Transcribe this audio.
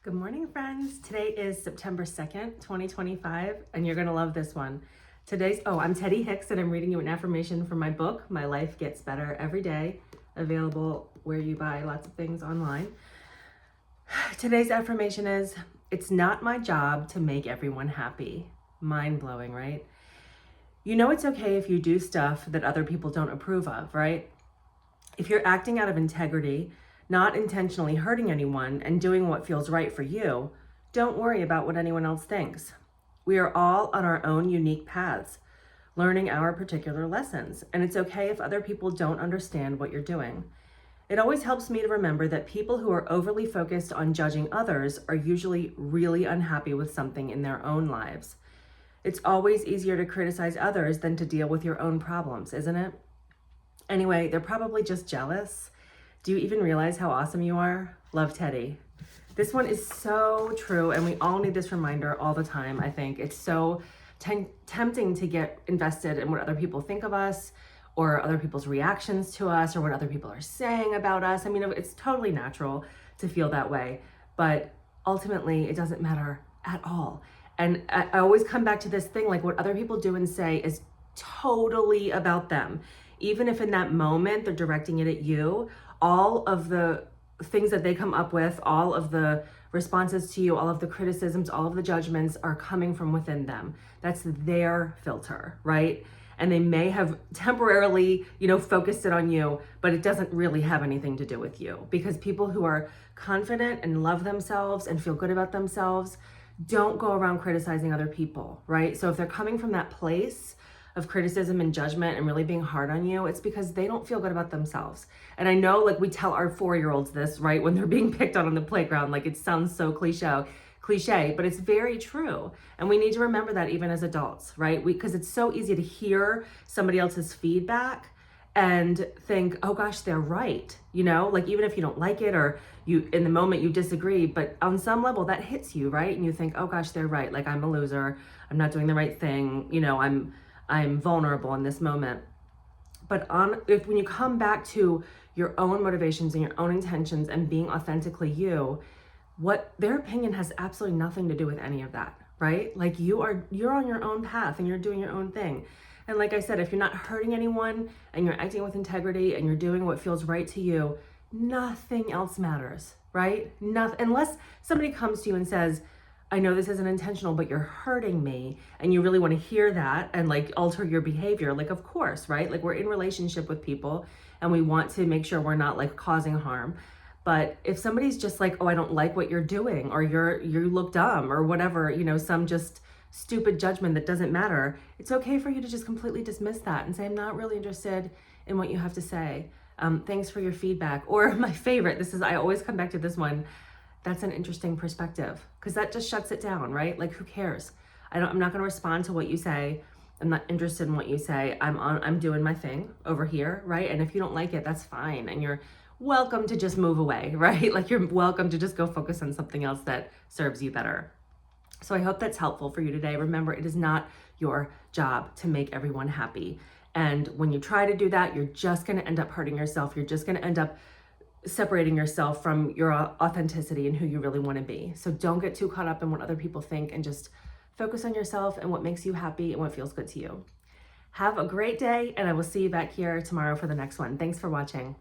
Good morning, friends. Today is September 2nd, 2025, and you're going to love this one. I'm Teddy Hicks, and I'm reading you an affirmation from my book, My Life Gets Better Every Day, available where you buy lots of things online. Today's affirmation is, it's not my job to make everyone happy. Mind-blowing, right? You know it's okay if you do stuff that other people don't approve of, right? If you're acting out of integrity, not intentionally hurting anyone, and doing what feels right for you, don't worry about what anyone else thinks. We are all on our own unique paths, learning our particular lessons, and it's okay if other people don't understand what you're doing. It always helps me to remember that people who are overly focused on judging others are usually really unhappy with something in their own lives. It's always easier to criticize others than to deal with your own problems, isn't it? Anyway, they're probably just jealous. Do you even realize how awesome you are? Love, Teddy. This one is so true, and we all need this reminder all the time, I think. It's so tempting to get invested in what other people think of us, or other people's reactions to us, or what other people are saying about us. I mean, it's totally natural to feel that way, but ultimately, it doesn't matter at all. And I always come back to this thing, like what other people do and say is totally about them. Even if in that moment they're directing it at you, all of the things that they come up with, all of the responses to you, all of the criticisms, all of the judgments are coming from within them. That's their filter, right? And they may have temporarily, focused it on you, but it doesn't really have anything to do with you, because people who are confident and love themselves and feel good about themselves don't go around criticizing other people, right? So if they're coming from that place of criticism and judgment and really being hard on you, it's because they don't feel good about themselves. And I know, like, we tell our 4-year-olds this, right, when they're being picked on the playground, like it sounds so cliche, but it's very true. And we need to remember that even as adults, right? Because it's so easy to hear somebody else's feedback and think, oh gosh, they're right. Like, even if you don't like it, or you, in the moment you disagree, but on some level that hits you, right? And you think, oh gosh, they're right. Like, I'm a loser. I'm not doing the right thing. I'm vulnerable in this moment. But when you come back to your own motivations and your own intentions and being authentically you, what their opinion has absolutely nothing to do with any of that, right? Like, you're on your own path and you're doing your own thing. And like I said, if you're not hurting anyone and you're acting with integrity and you're doing what feels right to you, nothing else matters, right? Nothing, unless somebody comes to you and says, I know this isn't intentional, but you're hurting me, and you really want to hear that and like alter your behavior. Like, of course, right? Like, we're in relationship with people and we want to make sure we're not like causing harm. But if somebody's just like, oh, I don't like what you're doing, or you look dumb, or whatever, some just stupid judgment that doesn't matter, it's okay for you to just completely dismiss that and say, I'm not really interested in what you have to say. Thanks for your feedback. Or my favorite, I always come back to this one. That's an interesting perspective, because that just shuts it down, right? Like, who cares? I'm not going to respond to what you say. I'm not interested in what you say. I'm doing my thing over here, right? And if you don't like it, that's fine. And you're welcome to just move away, right? Like, you're welcome to just go focus on something else that serves you better. So I hope that's helpful for you today. Remember, it is not your job to make everyone happy. And when you try to do that, you're just going to end up hurting yourself. You're just going to end up separating yourself from your authenticity and who you really want to be. So don't get too caught up in what other people think, and just focus on yourself and what makes you happy and what feels good to you. Have a great day, and I will see you back here tomorrow for the next one. Thanks for watching.